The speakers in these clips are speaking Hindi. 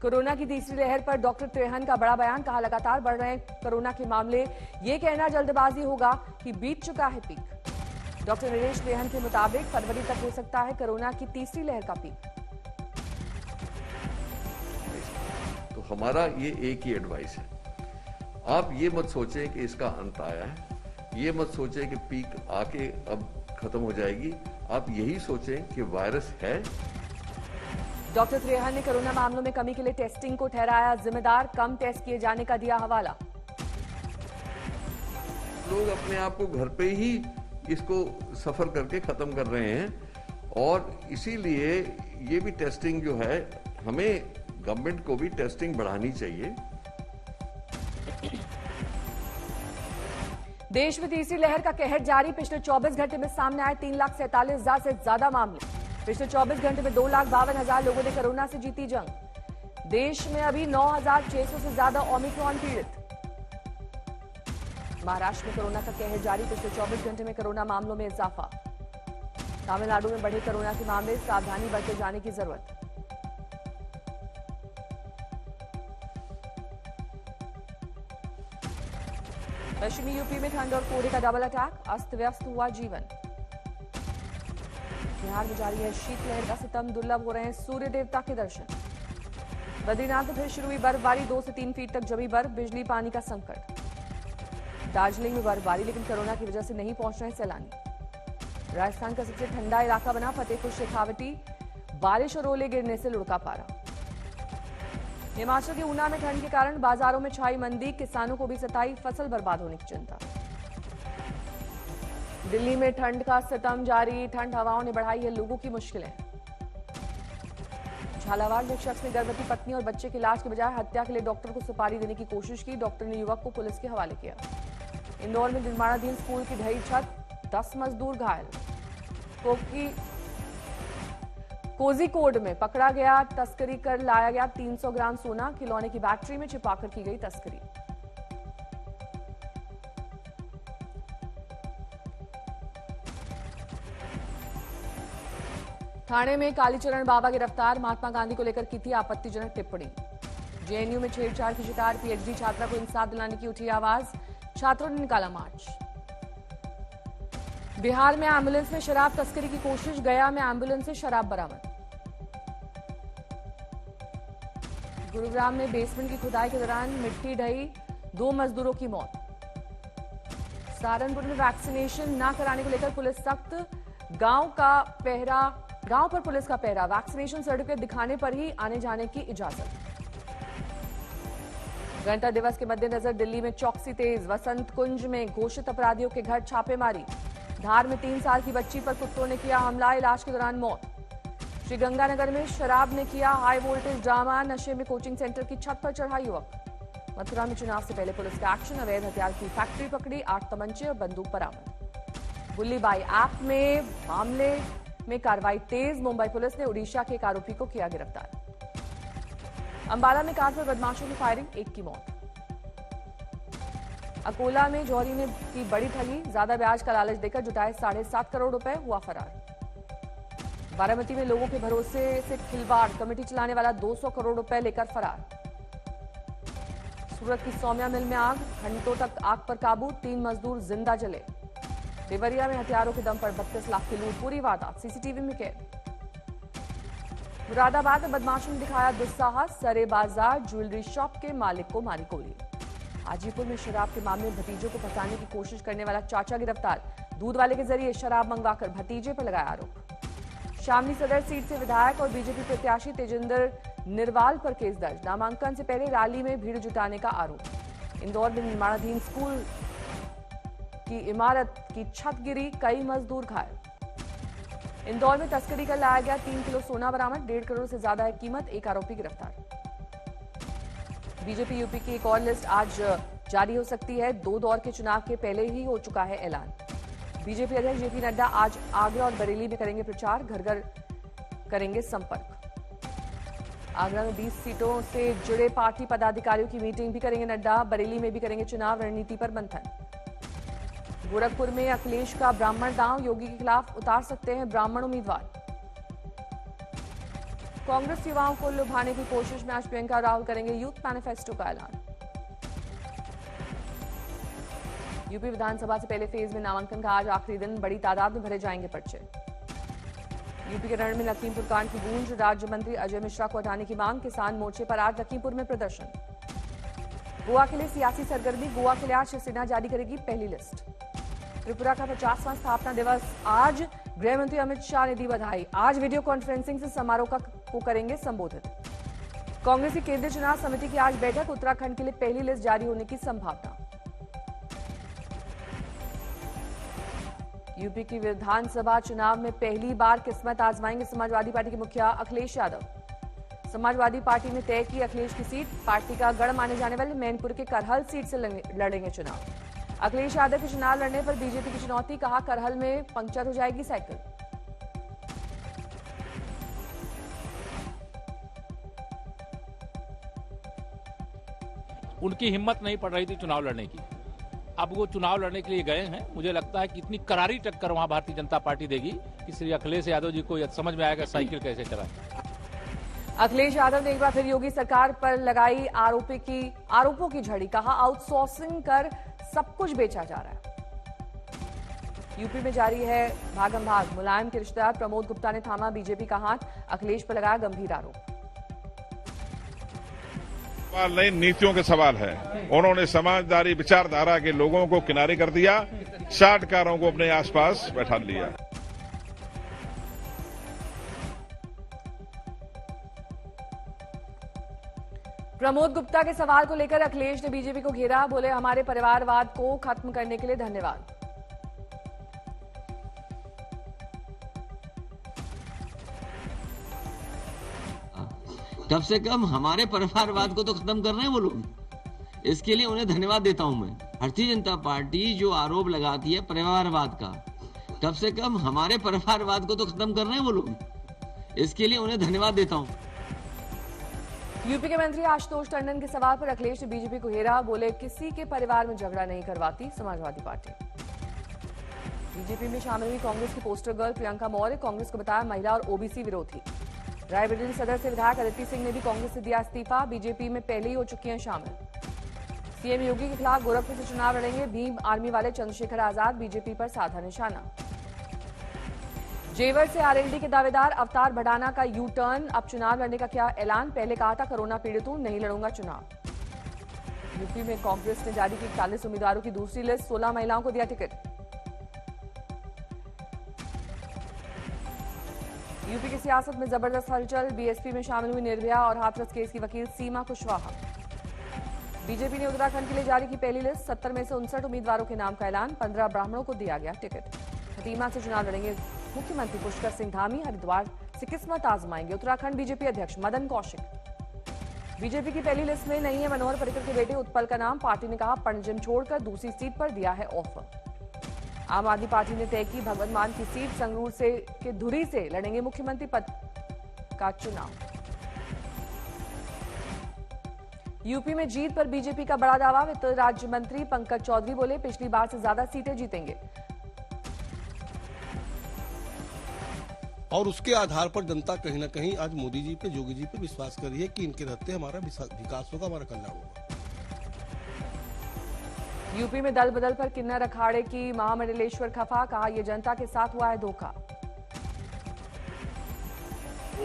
कोरोना की तीसरी लहर पर डॉक्टर त्रेहन का बड़ा बयान, कहा लगातार बढ़ रहे हैं कोरोना के मामले, ये कहना जल्दबाजी होगा कि बीत चुका है पीक। डॉक्टर नरेश त्रेहन के मुताबिक फरवरी तक हो सकता है कोरोना की तीसरी लहर का पीक। तो हमारा ये एक ही एडवाइस है, आप ये मत सोचें कि इसका अंत आया है, ये मत सोचें कि पीक आके अब खत्म हो जाएगी, आप यही सोचें कि वायरस है। डॉक्टर त्रेहन ने कोरोना मामलों में कमी के लिए टेस्टिंग को ठहराया जिम्मेदार, कम टेस्ट किए जाने का दिया हवाला। लोग अपने आप को घर पे ही इसको सफर करके खत्म कर रहे हैं और इसीलिए ये भी टेस्टिंग जो है, हमें गवर्नमेंट को भी टेस्टिंग बढ़ानी चाहिए। देश में तीसरी लहर का कहर जारी, पिछले 24 घंटे में सामने आए 3,47,000 से ज्यादा मामले। पिछले 24 घंटे में 2,52,000 लोगों ने कोरोना से जीती जंग। देश में अभी 9,600 से ज्यादा ओमिक्रॉन पीड़ित। महाराष्ट्र में कोरोना का कहर जारी, पिछले 24 घंटे में कोरोना मामलों में इजाफा। तमिलनाडु में बढ़े कोरोना के मामले, सावधानी बरते जाने की जरूरत। पश्चिमी यूपी में ठंड और कोहरे का डबल अटैक, अस्त व्यस्त हुआ जीवन। बिहार में जारी है शीतलहर का सितम, दुर्लभ हो रहे हैं सूर्य देवता के दर्शन। बद्रीनाथ में फिर शुरू हुई बर्फबारी, 2 से 3 फीट तक जमी बर्फ, बिजली पानी का संकट। दार्जिलिंग में बर्फबारी, लेकिन कोरोना की वजह से नहीं पहुंच रहे सैलानी। राजस्थान का सबसे ठंडा इलाका बना फतेहपुर शेखावटी, बारिश और ओले गिरने से लुढ़का पारा। हिमाचल के ऊना में ठंड के कारण बाजारों में छाई मंदी, किसानों को भी सताई फसल बर्बाद होने की चिंता। दिल्ली में ठंड का सितम जारी, ठंड हवाओं ने बढ़ाई है लोगों की मुश्किलें। झालावाड़ में एक शख्स ने गर्भवती पत्नी और बच्चे के इलाज के बजाय हत्या के लिए डॉक्टर को सुपारी देने की कोशिश की, डॉक्टर ने युवक को पुलिस के हवाले किया। इंदौर में निर्माणाधीन स्कूल की ढही छत, 10 मजदूर घायल। कोझिकोड में पकड़ा गया, तस्करी कर लाया गया 300 ग्राम सोना, खिलौने की बैटरी में छिपाकर की गई तस्करी। ठाणे में कालीचरण बाबा गिरफ्तार, महात्मा गांधी को लेकर की थी आपत्तिजनक टिप्पणी। जेएनयू में छेड़छाड़ की शिकार पीएचडी छात्रा को इंसाफ दिलाने की उठी आवाज, छात्रों ने निकाला मार्च। बिहार में एम्बुलेंस में शराब तस्करी की कोशिश, गया में एम्बुलेंस से शराब बरामद। गुरुग्राम में बेसमेंट की खुदाई के दौरान मिट्टी ढही, 2 मजदूरों की मौत। सहारनपुर में वैक्सीनेशन न कराने को लेकर पुलिस सख्त, गांव पर पुलिस का पहरा, वैक्सीनेशन सर्टिफिकेट दिखाने पर ही आने जाने की इजाजत। गणतंत्र दिवस के मद्देनजर दिल्ली में चौकसी तेज, वसंत कुंज में घोषित अपराधियों के घर छापेमारी। धार में 3 साल की बच्ची पर कुत्तों ने किया हमला, इलाज के दौरान मौत। श्रीगंगानगर में शराब ने किया हाई वोल्टेज ड्रामा, नशे में कोचिंग सेंटर की छत पर चढ़ा युवक। मथुरा में चुनाव से पहले पुलिस का एक्शन, अवैध हथियार की फैक्ट्री पकड़ी, 8 तमंचे और बंदूक बरामद। बुल्लीबाई ऐप में मामले में कार्रवाई तेज, मुंबई पुलिस ने उड़ीसा के एक आरोपी को किया गिरफ्तार। अंबाला में कार पर बदमाशों की फायरिंग, 1 की मौत। अकोला में जौहरी ने की बड़ी ठगी, ज्यादा ब्याज का लालच देकर जुटाए 7.5 करोड़ रुपए, हुआ फरार। बारामती में लोगों के भरोसे से खिलवाड़, कमेटी चलाने वाला 200 करोड़ रुपए लेकर फरार। सूरत की सौम्या मिल में आग, घंटों तक आग पर काबू, 3 मजदूर जिंदा जले। देवरिया में हथियारों के दम पर 32 लाख की लूट, पूरी वारदात सीसीटीवी में कैद। मुरादाबाद में बदमाशों ने दिखाया दुस्साहस, सरे बाजार ज्वेलरी शॉप के मालिक को मारी गोली। हाजीपुर में शराब के मामले में भतीजों को फंसाने की कोशिश करने वाला चाचा गिरफ्तार, दूध वाले के जरिए शराब मंगवाकर भतीजे पर लगाया आरोप। शामली सदर सीट से विधायक और बीजेपी प्रत्याशी तेजिंदर निर्वाल पर केस दर्ज, नामांकन से पहले रैली में भीड़ जुटाने का आरोप। इंदौर में निर्माणाधीन स्कूल की इमारत की छत गिरी, कई मजदूर घायल। इंदौर में तस्करी कर लाया गया 3 किलो सोना बरामद, 1.5 करोड़ से ज्यादा है कीमत, 1 आरोपी गिरफ्तार। बीजेपी यूपी की एक और लिस्ट आज जारी हो सकती है, 2 दौर के चुनाव के पहले ही हो चुका है ऐलान। बीजेपी अध्यक्ष जेपी नड्डा आज आगरा और बरेली में करेंगे प्रचार, घर घर करेंगे संपर्क। आगरा में 20 सीटों से जुड़े पार्टी पदाधिकारियों की मीटिंग भी करेंगे नड्डा, बरेली में भी करेंगे चुनाव रणनीति पर मंथन। गोरखपुर में अखिलेश का ब्राह्मण दांव, योगी के खिलाफ उतार सकते हैं ब्राह्मण उम्मीदवार। कांग्रेस युवाओं को लुभाने की कोशिश में आज प्रियंका और राहुल करेंगे यूथ मैनिफेस्टो का ऐलान। यूपी विधानसभा से पहले फेज में नामांकन का आज आखिरी दिन, बड़ी तादाद में भरे जाएंगे पर्चे। यूपी के रण में लखीमपुर कांड की गूंज, राज्य मंत्री अजय मिश्रा को हटाने की मांग, किसान मोर्चे पर आज लखीमपुर में प्रदर्शन। गोवा के लिए सियासी सरगर्मी, गोवा के लिए आज शिवसेना जारी करेगी पहली लिस्ट। त्रिपुरा का 50वां स्थापना दिवस आज, गृह मंत्री अमित शाह ने दी बधाई। आज वीडियो कॉन्फ्रेंसिंग से समारोह को करेंगे संबोधित। कांग्रेस की केंद्रीय चुनाव समिति की आज बैठक, उत्तराखंड के लिए पहली लिस्ट जारी होने की संभावना। यूपी की विधानसभा चुनाव में पहली बार किस्मत आजमाएंगे समाजवादी पार्टी के मुखिया अखिलेश यादव। समाजवादी पार्टी ने तय की अखिलेश की सीट, पार्टी का गढ़ माने जाने वाले मैनपुर के करहल सीट से लड़ेंगे चुनाव। अखिलेश यादव के चुनाव लड़ने पर बीजेपी की चुनौती, कहा करहल में पंक्चर हो जाएगी साइकिल। उनकी हिम्मत नहीं पड़ रही थी चुनाव लड़ने की, अब वो चुनाव लड़ने के लिए गए हैं। मुझे लगता है कि इतनी करारी टक्कर वहां भारतीय जनता पार्टी देगी कि श्री अखिलेश यादव जी को यह समझ में आएगा साइकिल कैसे चलाएं। अखिलेश यादव ने एक बार फिर योगी सरकार पर लगाई आरोपों की झड़ी, कहा आउटसोर्सिंग कर सब कुछ बेचा जा रहा है। यूपी में जारी है भागम भाग, मुलायम के रिश्तेदार प्रमोद गुप्ता ने थामा बीजेपी का हाथ, अखिलेश पर लगाया गंभीर आरोप। सवाल नहीं, नीतियों के सवाल है। उन्होंने समाजदारी विचारधारा के लोगों को किनारे कर दिया, साठकारों को अपने आसपास बैठा लिया। प्रमोद गुप्ता के सवाल को लेकर अखिलेश ने बीजेपी को घेरा, बोले हमारे परिवारवाद को खत्म करने के लिए धन्यवाद। कम से कम हमारे परिवारवाद को तो खत्म कर रहे हैं वो लोग, इसके लिए उन्हें धन्यवाद देता हूं मैं। भारतीय जनता पार्टी जो आरोप लगाती है परिवारवाद का, कम से कम हमारे परिवारवाद को तो खत्म कर रहे हैं वो लोग, इसके लिए उन्हें धन्यवाद देता हूं। यूपी के मंत्री आशुतोष टंडन के सवाल पर अखिलेश ने बीजेपी को घेरा, बोले किसी के परिवार में झगड़ा नहीं करवाती समाजवादी पार्टी। बीजेपी में शामिल हुई कांग्रेस की पोस्टर गर्ल प्रियंका मौर्य, कांग्रेस को बताया महिला और ओबीसी विरोधी। रायबरेली सदर से विधायक अदिति सिंह ने भी कांग्रेस से दिया इस्तीफा, बीजेपी में पहले ही हो चुकी हैं शामिल। सीएम योगी के खिलाफ गोरखपुर से चुनाव लड़ेंगे भीम आर्मी वाले चंद्रशेखर आजाद, बीजेपी पर साधा निशाना। जेवर से आरएलडी के दावेदार अवतार भडाना का यू टर्न, अब चुनाव लड़ने का क्या ऐलान, पहले कहा था कोरोना पीड़ित हूं, नहीं लड़ूंगा चुनाव। यूपी में कांग्रेस ने जारी की 41 उम्मीदवारों की दूसरी लिस्ट, 16 महिलाओं को दिया टिकट। यूपी की सियासत में जबरदस्त हलचल, बीएसपी में शामिल हुई निर्भया और हाथरस केस की वकील सीमा कुशवाहा। बीजेपी ने उत्तराखंड के लिए जारी की पहली लिस्ट, 70 में से 59 उम्मीदवारों के नाम का ऐलान, 15 ब्राह्मणों को दिया गया टिकट। खटीमा से चुनाव लड़ेंगे मुख्यमंत्री पुष्कर सिंह धामी, हरिद्वार से किस्मत आजमाएंगे उत्तराखंड बीजेपी अध्यक्ष मदन कौशिक। बीजेपी की पहली लिस्ट में नहीं है मनोहर पर्रिकर के बेटे उत्पल का नाम, पार्टी ने कहा पणजिम छोड़कर दूसरी सीट पर दिया है ऑफर। आम आदमी पार्टी ने तय की भगवंत मान की सीट, संगरूर से के धुरी से लड़ेंगे मुख्यमंत्री पद का चुनाव। यूपी में जीत पर बीजेपी का बड़ा दावा, वित्त राज्य मंत्री पंकज चौधरी बोले पिछली बार से ज्यादा सीटें जीतेंगे। और उसके आधार पर जनता कहीं ना कहीं आज मोदी जी पे, योगी जी पे विश्वास कर रही है कि इनके रहते हमारा विकास होगा, हमारा कल्याण होगा। यूपी में दल बदल पर किन्नर अखाड़े की महामंडलेश्वर खफा, कहा यह जनता के साथ हुआ है धोखा।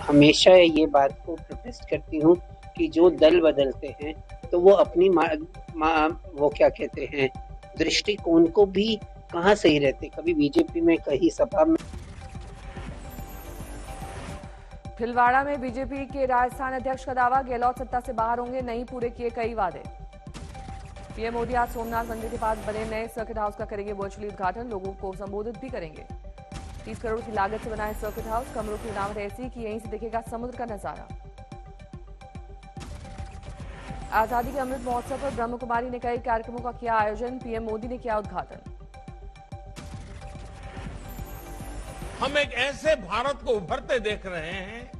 हमेशा ये बात को प्रोटेस्ट करती हूँ कि जो दल बदलते हैं तो वो अपनी वो क्या कहते हैं दृष्टिकोण को भी कहाँ सही रहते, कभी बीजेपी में कहीं सपा में। भिलवाड़ा में बीजेपी के राजस्थान अध्यक्ष का दावा, गहलोत सत्ता से बाहर होंगे, नहीं पूरे किए कई वादे। पीएम मोदी आज सोमनाथ मंदिर के पास बने नए सर्किट हाउस का करेंगे वर्चुअली उद्घाटन, लोगों को संबोधित भी करेंगे। 30 करोड़ की लागत से बना है सर्किट हाउस, कमरों की बनावट ऐसी कि यहीं से दिखेगा समुद्र का नजारा। आजादी के अमृत महोत्सव पर ब्रह्म कुमारी ने कई कार्यक्रमों का किया आयोजन, पीएम मोदी ने किया उद्घाटन। हम एक ऐसे भारत को उभरते देख रहे हैं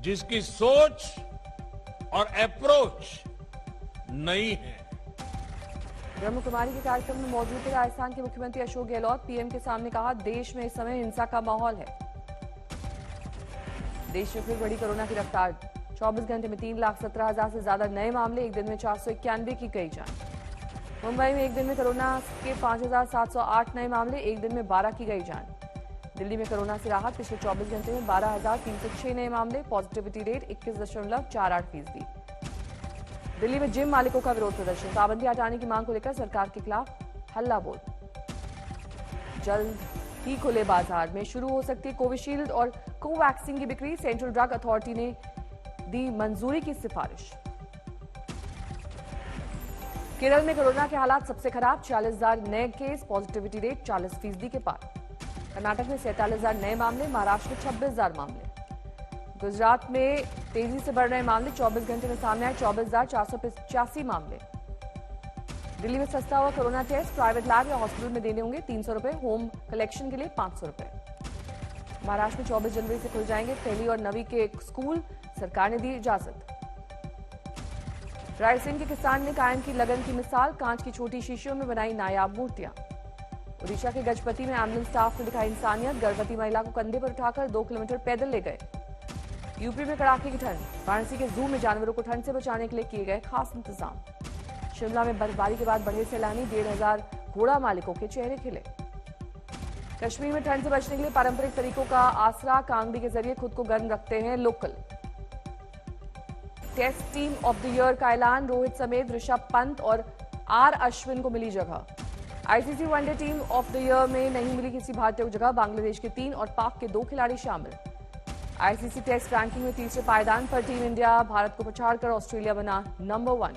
जिसकी सोच और अप्रोच नई है। ब्रह्म कुमारी के कार्यक्रम में मौजूद थे राजस्थान के मुख्यमंत्री अशोक गहलोत, पीएम के सामने कहा देश में इस समय हिंसा का माहौल है। देश में फिर बढ़ी कोरोना की रफ्तार। 24 घंटे में 3,17,000 से ज्यादा नए मामले, एक दिन में 491 की गई जान। मुंबई में एक दिन में कोरोना के 5,708 नए मामले, एक दिन में 12 की गई जान। दिल्ली में कोरोना से राहत, पिछले 24 घंटे में 12,306 नए मामले, पॉजिटिविटी रेट 21.48%। दिल्ली में जिम मालिकों का विरोध प्रदर्शन, पाबंदी हटाने की मांग को लेकर सरकार के खिलाफ हल्ला बोल। जल्द ही खुले बाजार में शुरू हो सकती है कोविशील्ड और कोवैक्सीन की बिक्री, सेंट्रल ड्रग अथॉरिटी ने दी मंजूरी की सिफारिश। केरल में कोरोना के हालात सबसे खराब, 40,000 नए केस, पॉजिटिविटी रेट 40% के पार। कर्नाटक में 47,000 नए मामले, महाराष्ट्र में 26,000 मामले। गुजरात में तेजी से बढ़ रहे मामले, 24 घंटे में सामने आए 24,485 मामले। दिल्ली में सस्ता हुआ कोरोना टेस्ट, प्राइवेट लैब या हॉस्पिटल में देने होंगे 300 रुपए, होम कलेक्शन के लिए 500 रुपए। महाराष्ट्र में 24 जनवरी से खुल जाएंगे पहली और नवी के स्कूल, सरकार ने दी इजाजत। रायसेन के किसान ने कायम की लगन की मिसाल, कांच की छोटी शीशियों में बनाई नायाब मूर्तियां। ओडिशा के गजपति में एम्बुलेंस स्टाफ ने दिखाई इंसानियत, गर्भवती महिला को कंधे पर उठाकर 2 किलोमीटर पैदल ले गए। यूपी में कड़ाके की ठंड, वाराणसी के जू में जानवरों को ठंड से बचाने के लिए किए गए खास इंतजाम। शिमला में बर्फबारी के बाद बढ़े सैलानी, 1,500 घोड़ा मालिकों के चेहरे खिले। कश्मीर में ठंड से बचने के लिए पारंपरिक तरीकों का आसरा, कांगड़ी के जरिए खुद को गर्म रखते हैं local. Test team of the year का ऐलान, रोहित समेत ऋषभ पंत और आर अश्विन को मिली जगह। ICC one day team of the year में नहीं मिली किसी भारतीय को जगह, बांग्लादेश के 3 और पाक के 2 खिलाड़ी शामिल। आईसीसी टेस्ट रैंकिंग में तीसरे पायदान पर टीम इंडिया, भारत को पछाड़कर ऑस्ट्रेलिया बना नंबर 1।